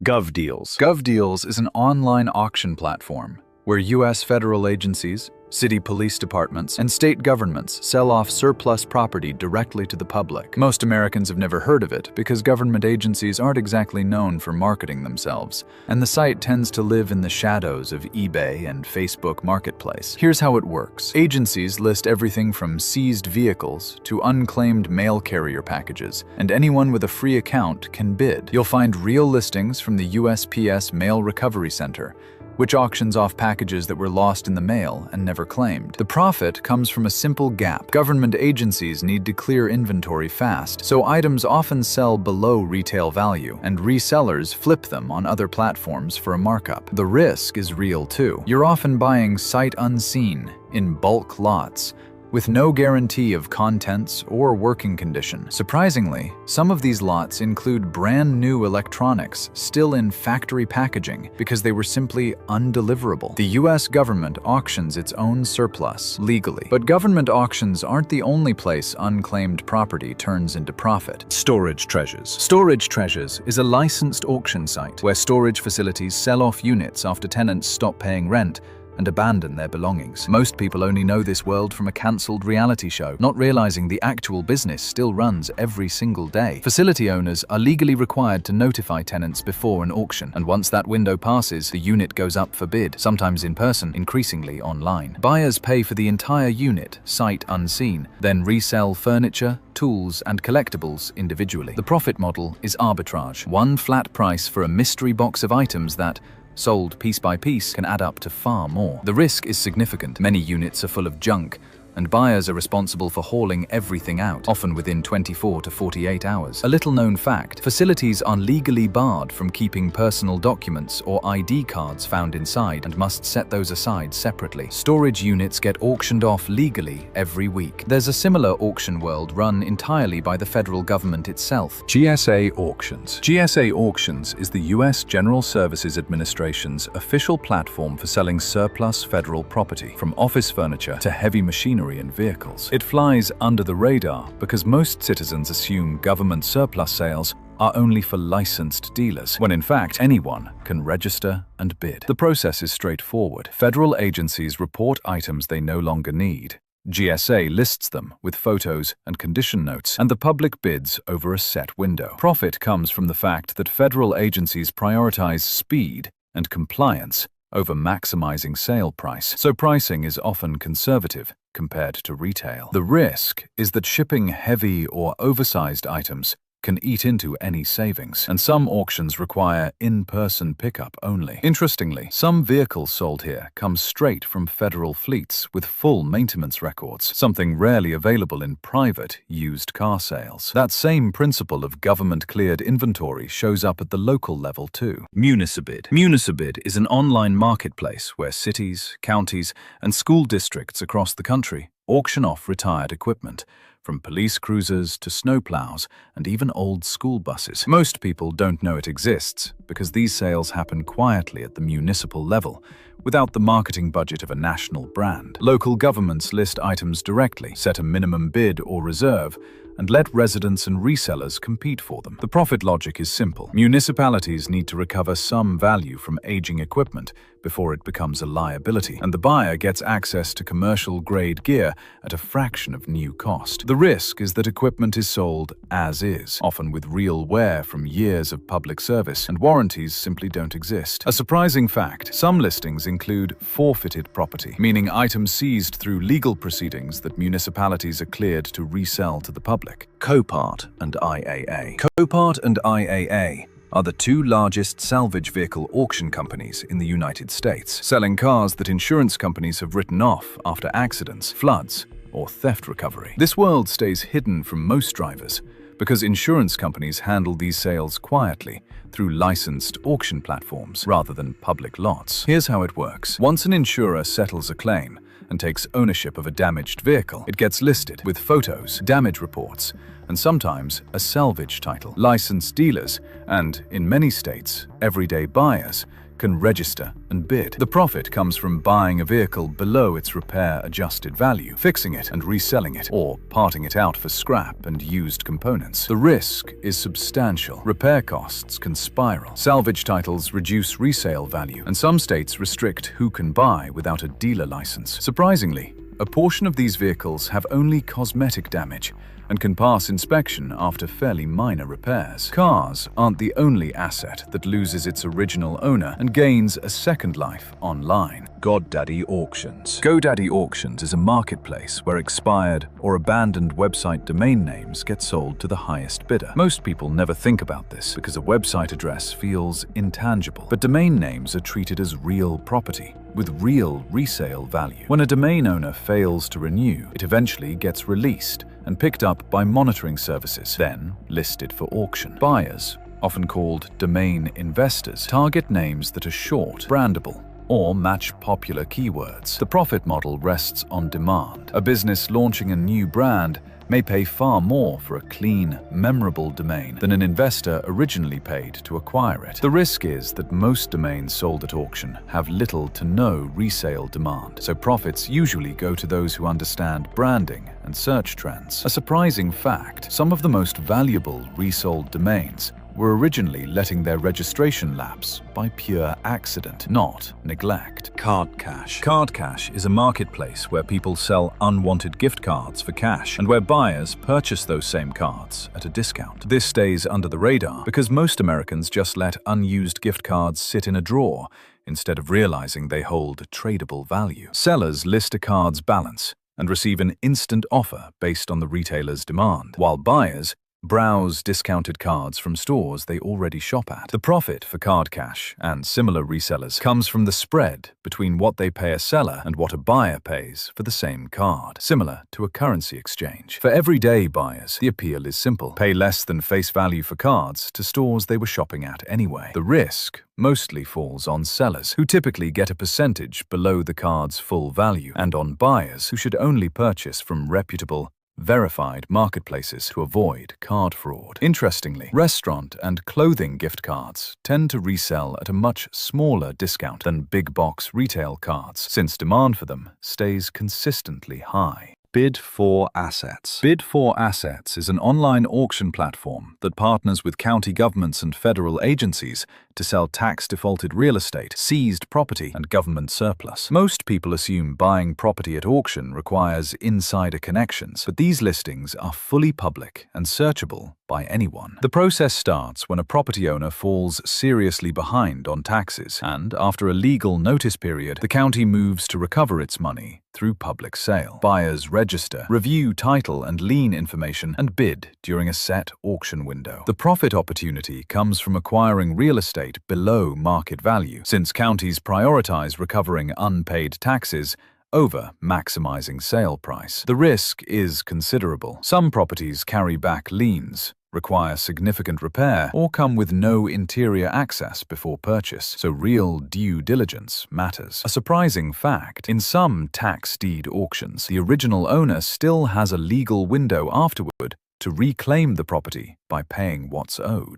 GovDeals. GovDeals is an online auction platform where U.S. federal agencies, city police departments, and state governments sell off surplus property directly to the public. Most Americans have never heard of it because government agencies aren't exactly known for marketing themselves, and the site tends to live in the shadows of eBay and Facebook Marketplace. Here's how it works. Agencies list everything from seized vehicles to unclaimed mail carrier packages, and anyone with a free account can bid. You'll find real listings from the USPS Mail Recovery Center, which auctions off packages that were lost in the mail and never claimed. The profit comes from a simple gap. Government agencies need to clear inventory fast, so items often sell below retail value, and resellers flip them on other platforms for a markup. The risk is real too. You're often buying sight unseen in bulk lots, with no guarantee of contents or working condition. Surprisingly, some of these lots include brand new electronics still in factory packaging because they were simply undeliverable. The US government auctions its own surplus legally, but government auctions aren't the only place unclaimed property turns into profit. Storage Treasures. Storage Treasures is a licensed auction site where storage facilities sell off units after tenants stop paying rent and abandon their belongings. Most people only know this world from a cancelled reality show, not realizing the actual business still runs every single day. Facility owners are legally required to notify tenants before an auction, and once that window passes, the unit goes up for bid, sometimes in person, increasingly online. Buyers pay for the entire unit, sight unseen, then resell furniture, tools, and collectibles individually. The profit model is arbitrage. One flat price for a mystery box of items that, sold piece by piece, can add up to far more. The risk is significant. Many units are full of junk, and buyers are responsible for hauling everything out, often within 24 to 48 hours. A little-known fact: facilities are legally barred from keeping personal documents or ID cards found inside and must set those aside separately. Storage units get auctioned off legally every week. There's a similar auction world run entirely by the federal government itself. GSA Auctions. GSA Auctions is the U.S. General Services Administration's official platform for selling surplus federal property, from office furniture to heavy machinery and vehicles. It flies under the radar because most citizens assume government surplus sales are only for licensed dealers, when in fact anyone can register and bid. The process is straightforward. Federal agencies report items they no longer need. GSA lists them with photos and condition notes, and the public bids over a set window. Profit comes from the fact that federal agencies prioritize speed and compliance over maximizing sale price, so pricing is often conservative compared to retail. The risk is that shipping heavy or oversized items can eat into any savings, and some auctions require in-person pickup only. Interestingly, some vehicles sold here come straight from federal fleets with full maintenance records, something rarely available in private used car sales. That same principle of government-cleared inventory shows up at the local level too. Municibid. Municibid is an online marketplace where cities, counties, and school districts across the country auction off retired equipment, from police cruisers to snowplows and even old school buses. Most people don't know it exists because these sales happen quietly at the municipal level, without the marketing budget of a national brand. Local governments list items directly, set a minimum bid or reserve, and let residents and resellers compete for them. The profit logic is simple. Municipalities need to recover some value from aging equipment before it becomes a liability, and the buyer gets access to commercial-grade gear at a fraction of new cost. The risk is that equipment is sold as is, often with real wear from years of public service, and warranties simply don't exist. A surprising fact: some listings include forfeited property, meaning items seized through legal proceedings that municipalities are cleared to resell to the public. Copart and IAA. Copart and IAA are the two largest salvage vehicle auction companies in the United States, selling cars that insurance companies have written off after accidents, floods, or theft recovery. This world stays hidden from most drivers because insurance companies handle these sales quietly through licensed auction platforms rather than public lots. Here's how it works. Once an insurer settles a claim and takes ownership of a damaged vehicle, it gets listed with photos, damage reports, and sometimes a salvage title. Licensed dealers, and in many states, everyday buyers, can register and bid. The profit comes from buying a vehicle below its repair-adjusted value, fixing it and reselling it, or parting it out for scrap and used components. The risk is substantial. Repair costs can spiral. Salvage titles reduce resale value, and some states restrict who can buy without a dealer license. Surprisingly, a portion of these vehicles have only cosmetic damage and can pass inspection after fairly minor repairs. Cars aren't the only asset that loses its original owner and gains a second life online. GoDaddy Auctions. GoDaddy Auctions is a marketplace where expired or abandoned website domain names get sold to the highest bidder. Most people never think about this because a website address feels intangible, but domain names are treated as real property with real resale value. When a domain owner fails to renew, it eventually gets released and picked up by monitoring services, then listed for auction. Buyers, often called domain investors, target names that are short, brandable, or match popular keywords. The profit model rests on demand. A business launching a new brand may pay far more for a clean, memorable domain than an investor originally paid to acquire it. The risk is that most domains sold at auction have little to no resale demand, so profits usually go to those who understand branding and search trends. A surprising fact, some of the most valuable resold domains were originally letting their registration lapse by pure accident, not neglect. CardCash. CardCash is a marketplace where people sell unwanted gift cards for cash and where buyers purchase those same cards at a discount. This stays under the radar because most Americans just let unused gift cards sit in a drawer instead of realizing they hold tradable value. Sellers list a card's balance and receive an instant offer based on the retailer's demand, while buyers browse discounted cards from stores they already shop at. The profit for CardCash and similar resellers comes from the spread between what they pay a seller and what a buyer pays for the same card, similar to a currency exchange. For everyday buyers, the appeal is simple. Pay less than face value for cards to stores they were shopping at anyway. The risk mostly falls on sellers, who typically get a percentage below the card's full value, and on buyers, who should only purchase from reputable, verified marketplaces to avoid card fraud. Interestingly, restaurant and clothing gift cards tend to resell at a much smaller discount than big box retail cards, since demand for them stays consistently high. Bid4Assets. Bid4Assets is an online auction platform that partners with county governments and federal agencies to sell tax-defaulted real estate, seized property, and government surplus. Most people assume buying property at auction requires insider connections, but these listings are fully public and searchable by anyone. The process starts when a property owner falls seriously behind on taxes, and after a legal notice period, the county moves to recover its money through public sale. Buyers register, review title and lien information, and bid during a set auction window. The profit opportunity comes from acquiring real estate below market value, since counties prioritize recovering unpaid taxes over maximizing sale price. The risk is considerable. Some properties carry back liens, require significant repair, or come with no interior access before purchase, so real due diligence matters. A surprising fact, in some tax deed auctions, the original owner still has a legal window afterward to reclaim the property by paying what's owed.